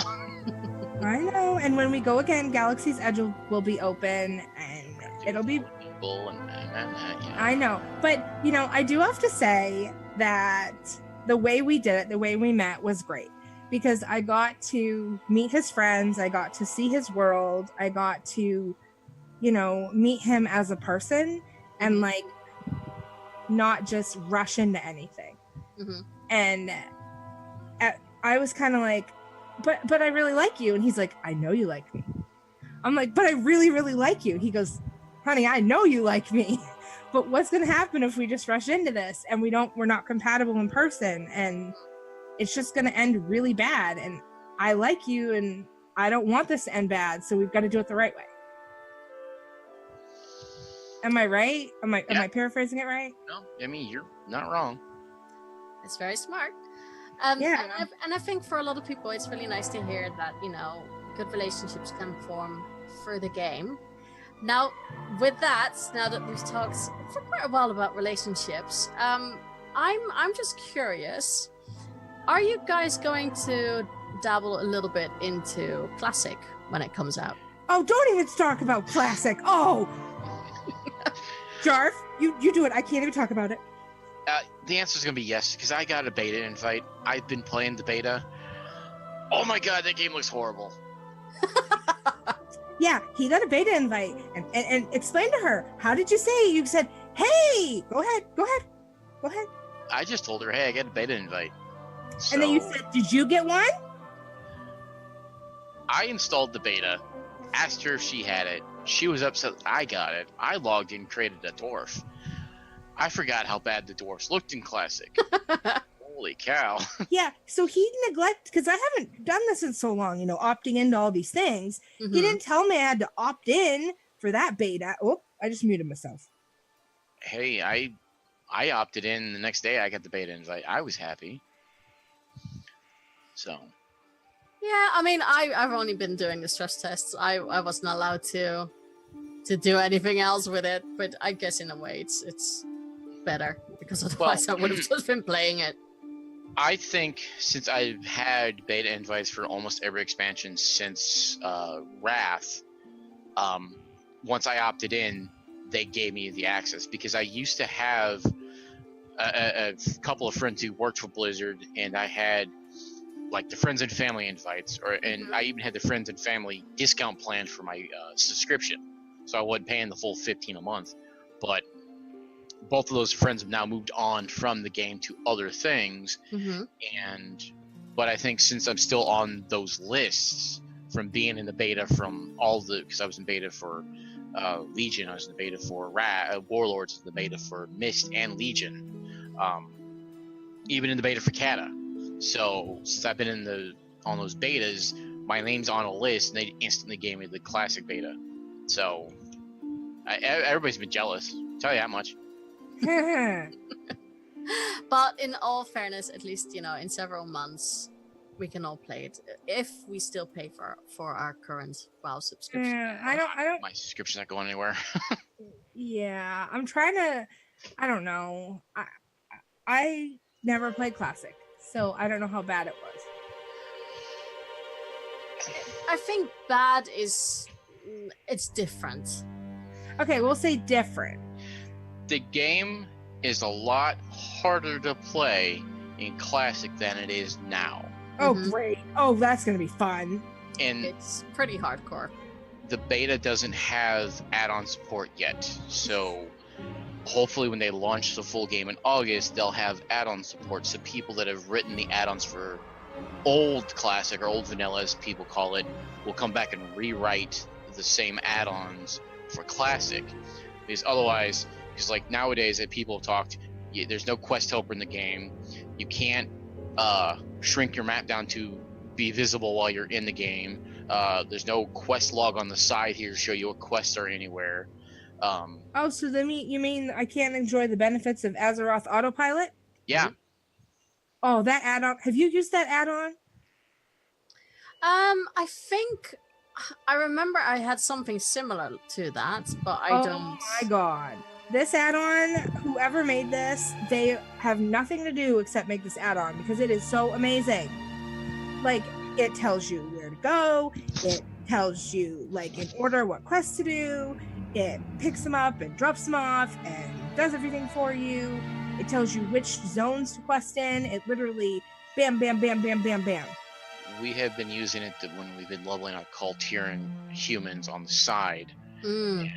I know. And when we go again, Galaxy's Edge will be open, and it'll be. people and yeah. I know, but I do have to say that the way we did it, the way we met, was great because I got to meet his friends, I got to see his world, I got to, meet him as a person, and like not just rush into anything. Mhm. And I was kind of like, but I really like you, and he's like, I know you like me. I'm like, but I really, really like you. He goes, honey, I know you like me, but what's going to happen if we just rush into this and we're not compatible in person, and it's just going to end really bad, and I like you and I don't want this to end bad, so we've got to do it the right way. Am I right? Am I paraphrasing it right? No, I mean you're not wrong. It's very smart. Yeah. And I think for a lot of people, it's really nice to hear that, good relationships can form for the game. Now, with that, now that we've talked for quite a while about relationships, I'm just curious, are you guys going to dabble a little bit into Classic when it comes out? Oh, don't even talk about Classic. Oh, Jarf, you do it. I can't even talk about it. The answer is gonna be yes because I got a beta invite. I've been playing the beta. Oh my god, that game looks horrible. Yeah, he got a beta invite, and explain to her, how did you say it? You said, hey, go ahead. I just told her, hey, I got a beta invite. So, And then you said, did you get one? I installed the beta, asked her if she had it. She was upset that I got it. I logged in, created a dwarf. I forgot how bad the dwarfs looked in Classic. Holy cow. Yeah, so he because I haven't done this in so long, opting into all these things. Mhm. He didn't tell me I had to opt in for that beta. Oh, I just muted myself. Hey, I opted in the next day. I got the beta invite. I was happy. So. Yeah, I mean, I've only been doing the stress tests. I wasn't allowed to do anything else with it, but I guess in a way it's better because otherwise I would have just been playing it. I think since I've had beta invites for almost every expansion since Wrath, once I opted in, they gave me the access because I used to have a couple of friends who worked for Blizzard, and I had like the friends and family invites, and I even had the friends and family discount plan for my subscription, so I wasn't paying the full $15 a month. But both of those friends have now moved on from the game to other things, but I think since I'm still on those lists from being in the beta from because I was in beta for Legion, I was in the beta for Warlords, in the beta for Mist and Legion, even in the beta for Kata. So since I've been on those betas, my name's on a list, and they instantly gave me the Classic beta. So everybody's been jealous. I'll tell you that much. But in all fairness, at least in several months we can all play it if we still pay for our current WoW subscription. I don't. My subscription's not going anywhere. Yeah, I'm trying to. I don't know. I never played Classic, so I don't know how bad it was. I think bad it's different. Okay, we'll say different. The game is a lot harder to play in Classic than it is now. Oh, great. Oh, that's going to be fun. And It's pretty hardcore. the beta doesn't have add-on support yet. So hopefully when they launch the full game in August, they'll have add-on support. So people that have written the add-ons for old Classic, or old vanilla as people call it, will come back and rewrite the same add-ons for Classic. Because otherwise, because like nowadays that people have talked, there's no quest helper in the game. You can't shrink your map down to be visible while you're in the game. There's no quest log on the side here to show you what quests are anywhere. Oh, so you mean I can't enjoy the benefits of Azeroth autopilot? Yeah. Oh, that add-on. Have you used that add-on? I think I remember I had something similar to that, but I Oh don't. my god. This add-on, whoever made this, they have nothing to do except make this add-on because it is so amazing. Like, it tells you where to go, it tells you, like, in order what quests to do, it picks them up and drops them off and does everything for you. It tells you which zones to quest in. It literally bam, bam, bam, bam, bam, bam. We have been using it when we've been leveling up Cultiran humans on the side. Mm.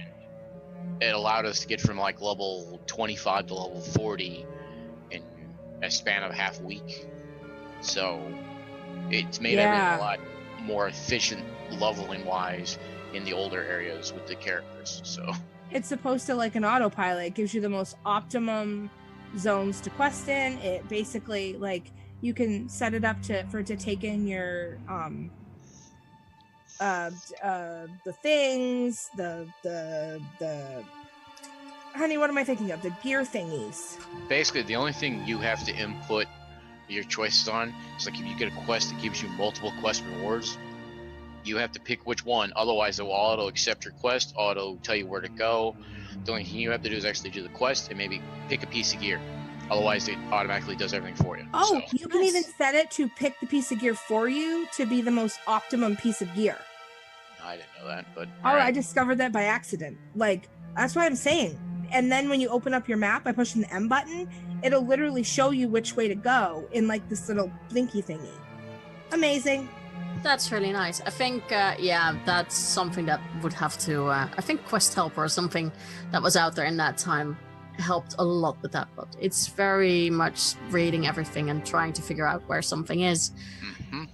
It allowed us to get from like level 25 to level 40 in a span of half a week. So it's made everything a lot more efficient leveling wise in the older areas with the characters. So it's supposed to, like, an autopilot. It gives you the most optimum zones to quest in. It basically, like, you can set it up for it to take in your the things, the honey, what am I thinking of? The gear thingies. basically the only thing you have to input your choices on is, like, if you get a quest that gives you multiple quest rewards, you have to pick which one. Otherwise, it will auto accept your quest, auto tell you where to go. The only thing you have to do is actually do the quest and maybe pick a piece of gear. Otherwise, it automatically does everything for you. Oh, So, you can even set it to pick the piece of gear for you to be the most optimum piece of gear. I didn't know that, but Oh, I discovered that by accident. Like, that's what I'm saying. And then when you open up your map by pushing the M button, it'll literally show you which way to go in, like, this little blinky thingy. Amazing. That's really nice. I think, yeah, that's something that would have to. I think Quest Helper or something that was out there in that time helped a lot with that. But it's very much reading everything and trying to figure out where something is. Mhm.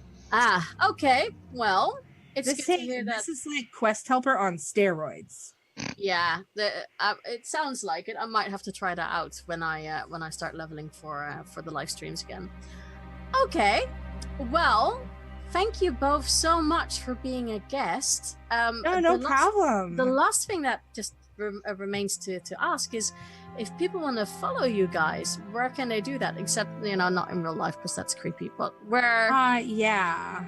Okay. Well, it's good to hear that. This is like Quest Helper on steroids. Yeah, it sounds like it. I might have to try that out when I start leveling for the live streams again. Okay. Well, thank you both so much for being a guest. No problem. The last thing that just remains to ask is, if people want to follow you guys, where can they do that? Except, not in real life because that's creepy. But where? Yeah.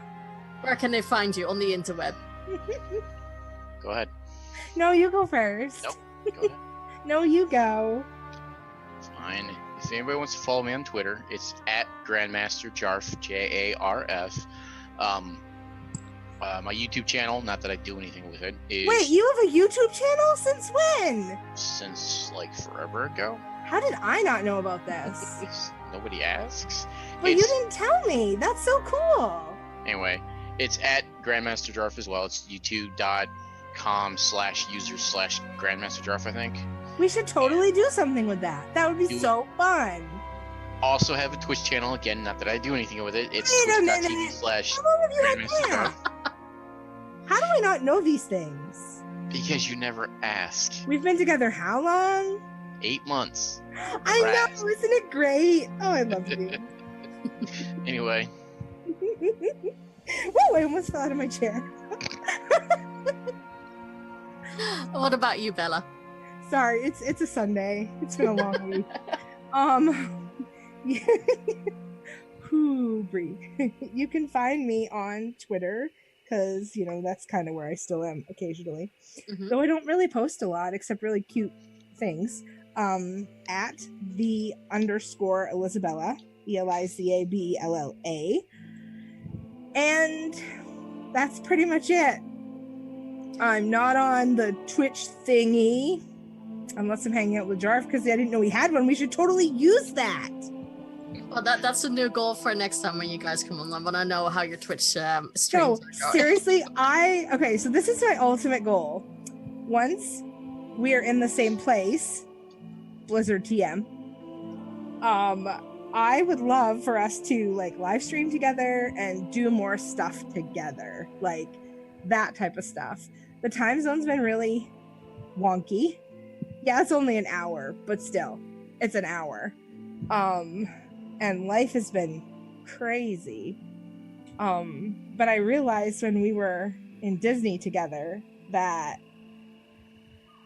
Where can they find you on the interweb? Go ahead. No, you go first. Nope. Go ahead. No, you go. Fine. If anybody wants to follow me on Twitter, it's at Grandmaster Jarf, Jarf. My YouTube channel, not that I do anything with it, is Wait, you have a YouTube channel? Since when? since like forever ago. How did I not know about this? Nobody asks. But you It's- didn't tell me. That's so cool. Anyway, it's at Grandmaster Jarf as well. It's youtube.com/user/Grandmaster Jarf, I think. We should totally do something with that. That would be Do- so fun. Also have a Twitch channel, again, not that I do anything with it. It's Wait a minute. twitch.tv/ How long have you had Grandmaster that? Jarf. How do I not know these things? Because you never ask. We've been together how long? 8 months. I know, Right. isn't it great? Oh, I love you. Anyway, Whoa, I almost fell out of my chair. What about you, Bella? Sorry, it's a Sunday. It's been a long week. Breathe. You can find me on Twitter because that's kind of where I still am occasionally. Mhm. Though I don't really post a lot except really cute things. At _Elizabella, ELIZABELLA. And that's pretty much it. I'm not on the Twitch thingy unless I'm hanging out with Jarf because I didn't know he had one. We should totally use that. Well, that's a new goal for next time when you guys come on. I want to know how your Twitch streams No, are going. seriously, okay, so this is my ultimate goal. Once we are in the same place, Blizzard TM, I would love for us to like live stream together and do more stuff together, like that type of stuff. The time zone's been really wonky. Yeah, it's only an hour, but still, it's an hour. And life has been crazy. But I realized when we were in Disney together that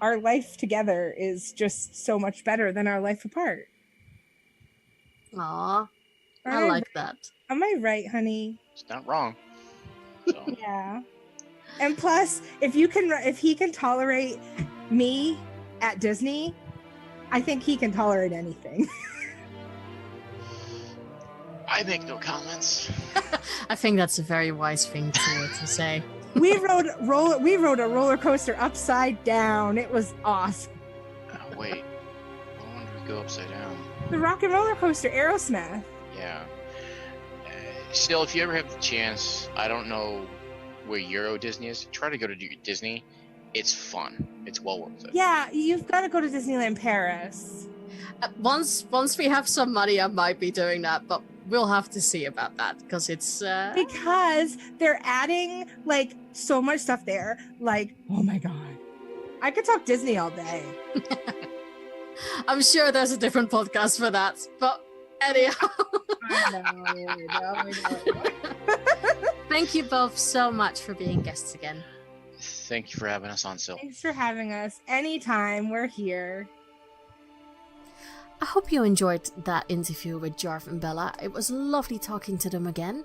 our life together is just so much better than our life apart. Aw, I Am like that. Am I right, honey? It's not wrong. So, Yeah. And plus, if he can tolerate me at Disney, I think he can tolerate anything. I make no comments. I think that's a very wise thing to say. We rode a roller coaster upside down. It was awesome. Wait. I wonder if we go upside down. The rock and roller coaster, Aerosmith. Yeah. Still, if you ever have the chance, I don't know where Euro Disney is. Try to go to Disney. It's fun. It's well worth it. Yeah, you've got to go to Disneyland Paris. Once we have some money, I might be doing that, but we'll have to see about that because it's Because they're adding like so much stuff there. Like, oh my god, I could talk Disney all day. I'm sure there's a different podcast for that, but anyhow. I know. Thank you both so much for being guests again. Thank you for having us on, Sil. Thanks for having us. Anytime, we're here. I hope you enjoyed that interview with Jarf and Bella. It was lovely talking to them again.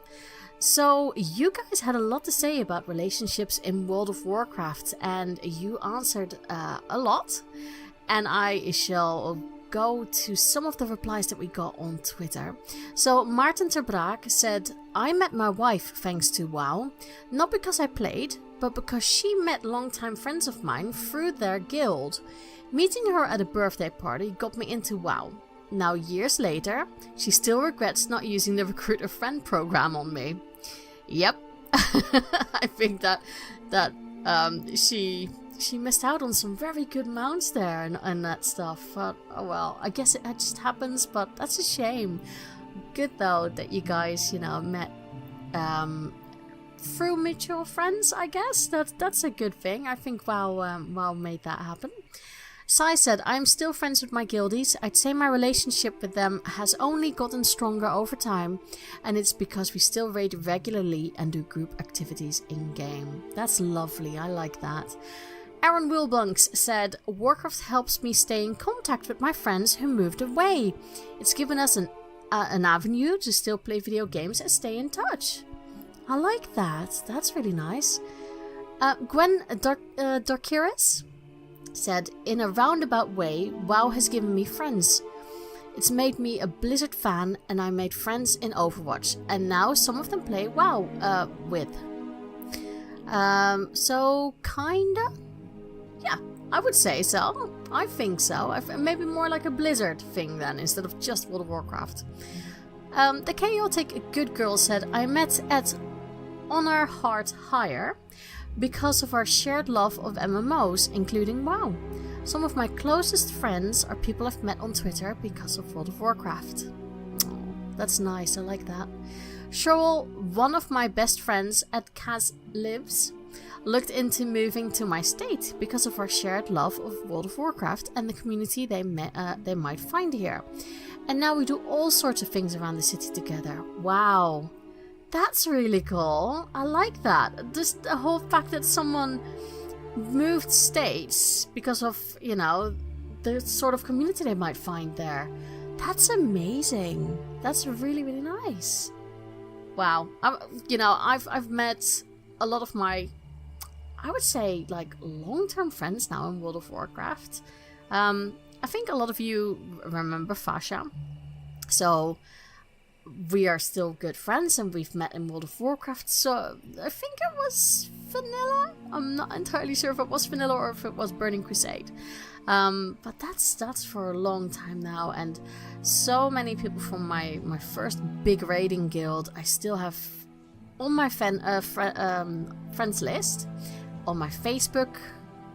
So, you guys had a lot to say about relationships in World of Warcraft, and you answered a lot. And I shall go to some of the replies that we got on Twitter. So, Maarten ter Braak said, I met my wife thanks to WoW, not because I played, but because she met longtime friends of mine through their guild. Meeting her at a birthday party got me into WoW. Now, years later, she still regrets not using the Recruit a Friend program on me. Yep, I think that she missed out on some very good mounts there and that stuff. But, oh well, I guess it just happens, but that's a shame. Good though that you guys, met through mutual friends, I guess. That's a good thing. I think WoW made that happen. Sai said, I'm still friends with my guildies. I'd say my relationship with them has only gotten stronger over time, and it's because we still raid regularly and do group activities in-game. That's lovely, I like that. Aaron Wilbunks said, Warcraft helps me stay in contact with my friends who moved away. It's given us an avenue to still play video games and stay in touch. I like that, that's really nice. Gwen Dorkiris said, in a roundabout way, WoW has given me friends. It's made me a Blizzard fan, and I made friends in Overwatch, and now some of them play WoW with. So kinda? Yeah, I would say so. I think so. Maybe more like a Blizzard thing then, instead of just World of Warcraft. The chaotic good girl said, I met at Honor Heart Higher because of our shared love of MMOs, including WoW. Some of my closest friends are people I've met on Twitter because of World of Warcraft. Oh, that's nice, I like that. Cheryl, one of my best friends at Kaz Lives, looked into moving to my state because of our shared love of World of Warcraft and the community they might find here. And now we do all sorts of things around the city together. Wow. That's really cool. I like that. Just the whole fact that someone moved states because of, the sort of community they might find there. That's amazing. That's really, really nice. Wow. I've met a lot of my, I would say, like, long-term friends now in World of Warcraft. I think a lot of you remember Fasha. So we are still good friends and we've met in World of Warcraft, so I think it was Vanilla. I'm not entirely sure if it was Vanilla or if it was Burning Crusade. But that's for a long time now, and so many people from my first big raiding guild I still have on my friends list, on my Facebook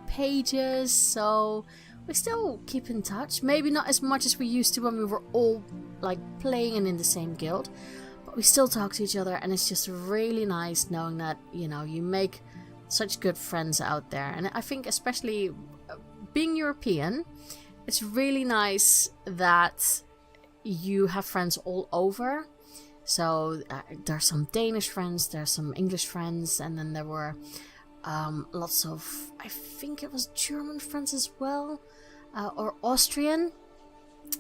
pages, so we still keep in touch. Maybe not as much as we used to when we were all like playing and in the same guild, but we still talk to each other, and it's just really nice knowing that you make such good friends out there. And I think especially being European, it's really nice that you have friends all over. So there's some Danish friends, there's some English friends, and then there were lots of, I think it was German friends as well, or Austrian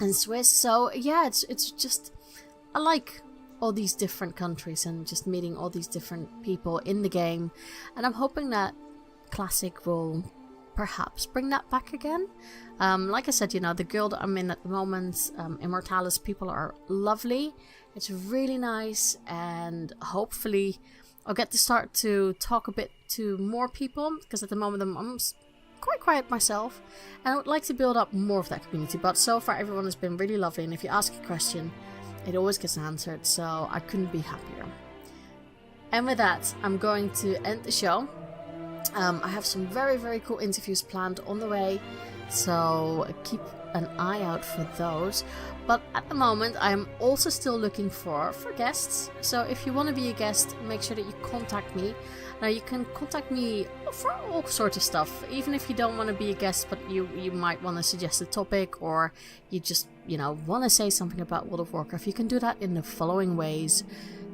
and Swiss. So yeah, it's just I like all these different countries and just meeting all these different people in the game, and I'm hoping that Classic will perhaps bring that back again. Like I said, the guild I'm in at the moment, Immortalis, people are lovely. It's really nice, and hopefully I'll get to start to talk a bit to more people, because at the moment I'm quite quiet myself, and I would like to build up more of that community. But so far everyone has been really lovely, and if you ask a question, it always gets answered, so I couldn't be happier. And with that, I'm going to end the show. I have some very, very cool interviews planned on the way, so keep an eye out for those. But at the moment, I'm also still looking for guests. So if you want to be a guest, make sure that you contact me. Now, you can contact me for all sorts of stuff. Even if you don't want to be a guest, but you might want to suggest a topic, or you just, want to say something about World of Warcraft, you can do that in the following ways.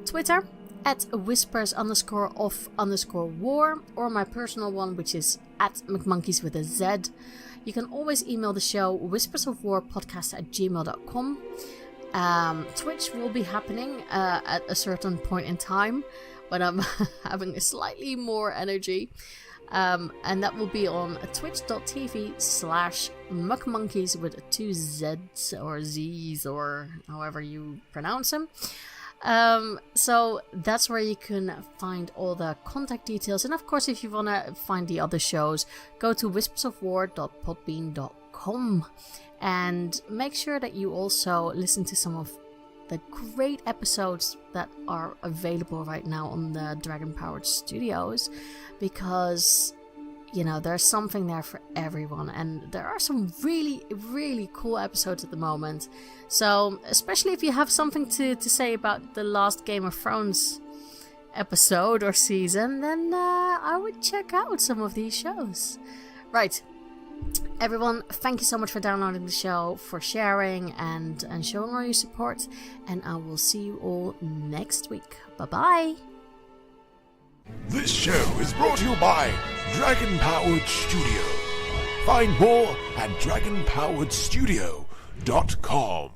Twitter, at whispers_of_war, or my personal one, which is at McMonkeys with a Z. You can always email the show, whispersofwarpodcast@gmail.com. Twitch will be happening at a certain point in time when I'm having slightly more energy. And that will be on twitch.tv/muckmonkeys with 2 Z's or Z's, or however you pronounce them. So that's where you can find all the contact details. And of course, if you want to find the other shows, go to whispersofwar.podbean.com and make sure that you also listen to some of the great episodes that are available right now on the Dragon Powered Studios, because there's something there for everyone, and there are some really, really cool episodes at the moment. So, especially if you have something to say about the last Game of Thrones episode or season, then I would check out some of these shows. Right. Everyone, thank you so much for downloading the show, for sharing and showing all your support, and I will see you all next week. Bye-bye! This show is brought to you by Dragon Powered Studio. Find more at dragonpoweredstudio.com.